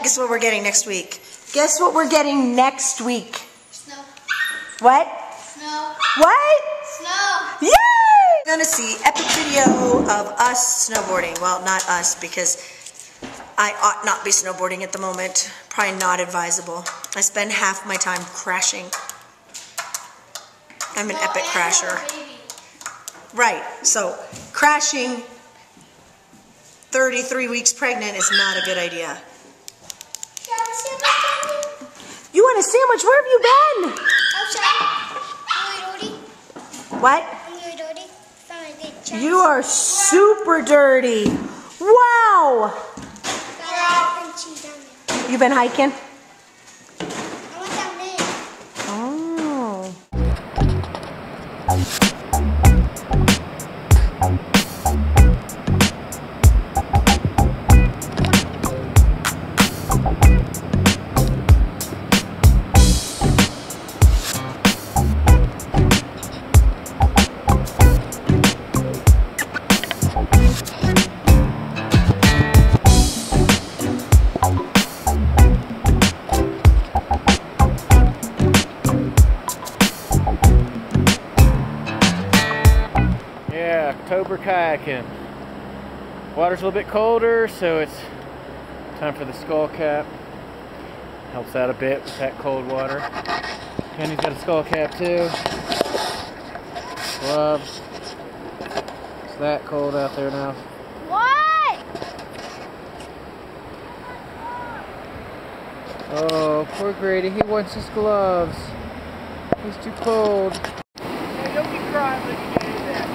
guess what we're getting next week? Guess what we're getting next week? Snow. What? Snow. What? Snow. Yay! You're gonna see epic video of us snowboarding. Well, not us, because I ought not be snowboarding at the moment. Probably not advisable. I spend half my time crashing. I'm an epic crasher. Right, so crashing 33 weeks pregnant is not a good idea. You want a sandwich? Where have you been? What? You are super dirty. Wow. You been hiking? Oh. October kayaking. Water's a little bit colder, so it's time for the skull cap. Helps out a bit with that cold water. Penny's got a skull cap too. Gloves. It's that cold out there now. What? Oh, poor Grady. He wants his gloves. He's too cold. Hey, don't be crying when you do that.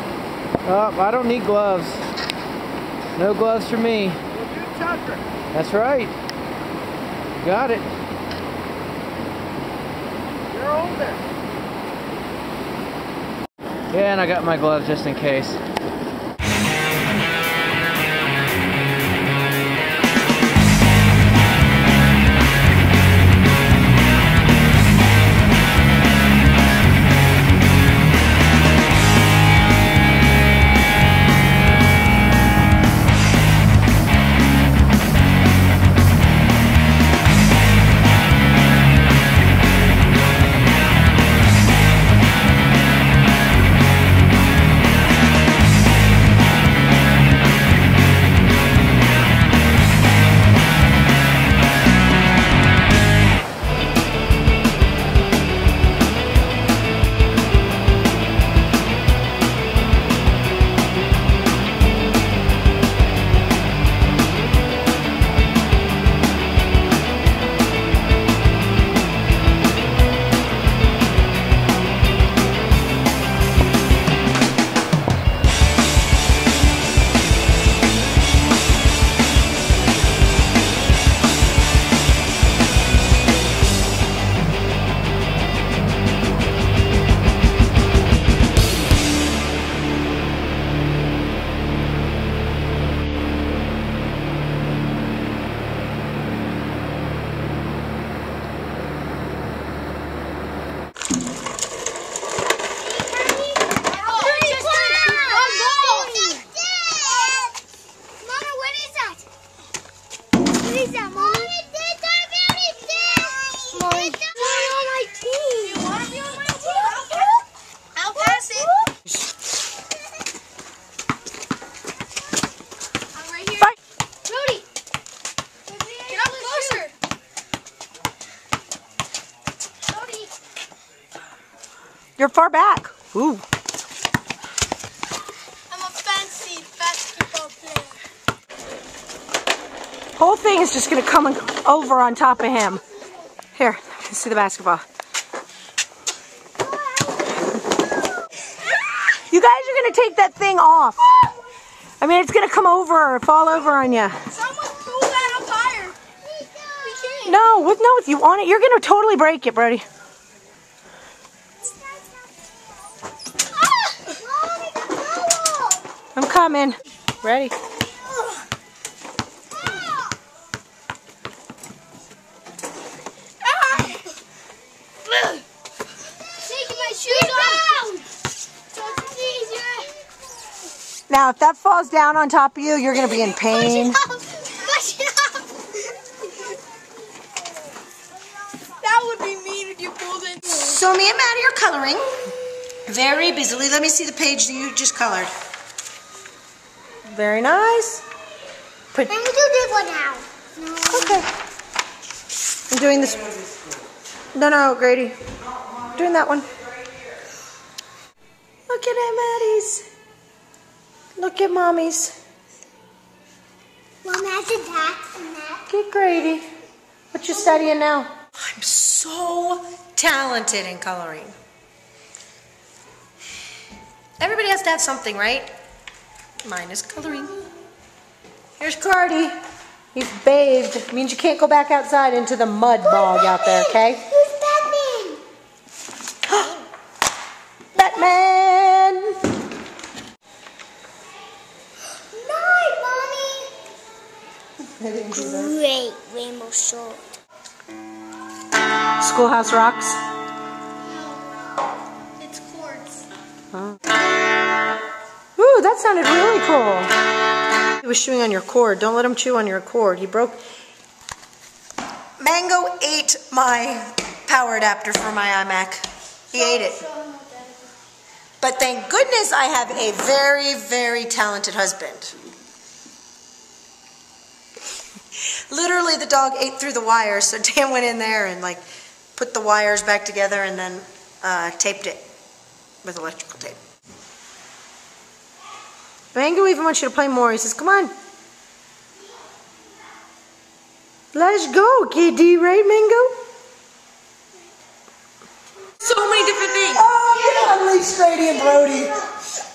Oh, I don't need gloves. No gloves for me. Well, do Tucker. That's right. Got it. You're older. Yeah, and I got my gloves just in case. You're far back. Ooh. I'm a fancy basketball player. Whole thing is just gonna come over on top of him. Here, see the basketball. You guys are gonna take that thing off. I mean, it's gonna come over or fall over on you. Someone pull that up higher. We can't. No, if you want it, you're gonna totally break it, Brody. I'm coming. Ready? Taking my shoes off. Now, if that falls down on top of you, you're going to be in pain. Push it up. would be mean if you pulled it. So me and Maddie are coloring very busily. Let me see the page that you just colored. Very nice. I'm gonna do this one now. No. Okay. I'm doing this. No, Grady. Doing that one. Look at Maddie's. Look at Mommy's. Mom has a that and that. Get Grady. What you studying now? I'm so talented in coloring. Everybody has to have something, right? Mine is coloring. Here's Cardi. He's bathed. It means you can't go back outside into the mud bog out there, okay? Who's Batman? Batman! Night, Mommy. Great rainbow short. Schoolhouse Rocks. It's chords. Oh. Ooh, that sounded really cool. He was chewing on your cord. Don't let him chew on your cord. He broke... Mango ate my power adapter for my iMac. He ate it. But thank goodness I have a very, very talented husband. Literally, the dog ate through the wires, so Dan went in there and like put the wires back together and then taped it with electrical tape. Mango even wants you to play more. He says, come on. Let's go, kitty, right, Mango? So many different things. Oh, you unleashed Grady and Brody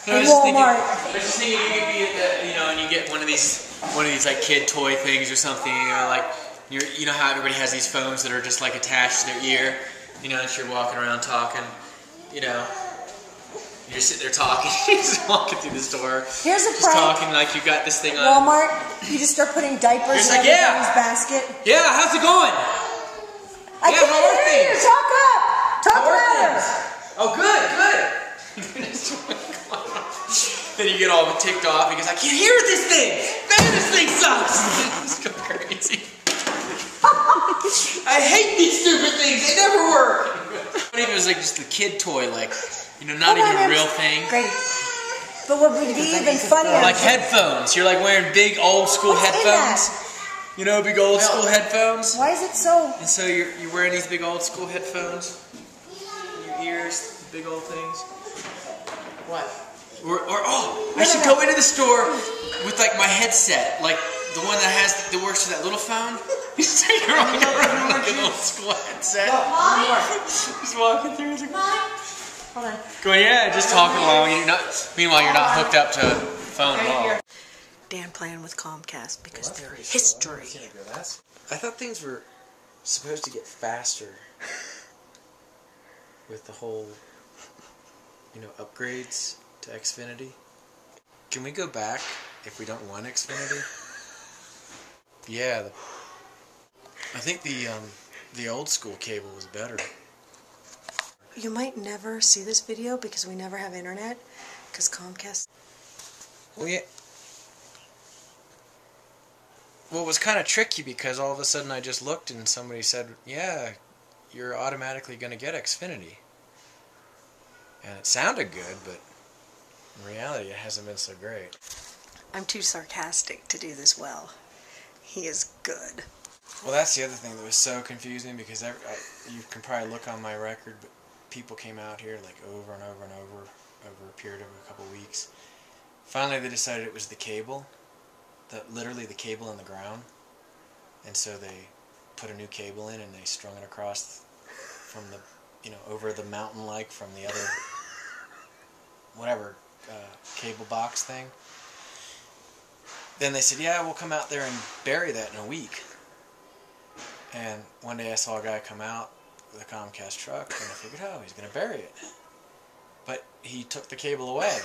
in Walmart. I was just thinking you could be at the, and you get one of these like kid toy things or something, like you know how everybody has these phones that are just like attached to their ear, and you're walking around talking, you're sitting there talking, you're just walking through the store, Here's a just prank. talking like you got this thing on. Walmart, you just start putting diapers in like, everybody's basket. Yeah, how's it going? I can't how are hear you. things? Talk up. Talk How are louder. things? Oh, good. Then you get all ticked off because I can't hear this thing. Man, this thing sucks. Just go crazy. I hate these stupid things. They never work. What if it was like just a kid toy, like not even a real thing? Great. But what would be even funnier? Like headphones. You're like wearing big old school headphones. Big old school headphones. Why is it so? And so you're wearing these big old school headphones in your ears, big old things. What? Or I should go into the store with like my headset, like the one that works with that little phone. You take her on like an old school headset. Just walking through. Hold on. Going, just talking while you're not. Meanwhile, you're not hooked up to a phone at all. Dan playing with Comcast because they're history. I thought things were supposed to get faster with the whole, upgrades to Xfinity. Can we go back if we don't want Xfinity? Yeah, I think the old school cable was better. You might never see this video because we never have internet because Comcast. Well, yeah. Well, it was kind of tricky because all of a sudden I just looked and somebody said, yeah, you're automatically going to get Xfinity. And it sounded good, but in reality it hasn't been so great. I'm too sarcastic to do this well. He is good. Well, that's the other thing that was so confusing because you can probably look on my record, but people came out here like over and over and over a period of a couple weeks. Finally they decided it was the cable. Literally the cable in the ground, and so they put a new cable in and they strung it across from the, over the mountain like from the other, whatever, cable box thing. Then they said, yeah, we'll come out there and bury that in a week. And one day I saw a guy come out with a Comcast truck and I figured, oh, he's going to bury it. But he took the cable away.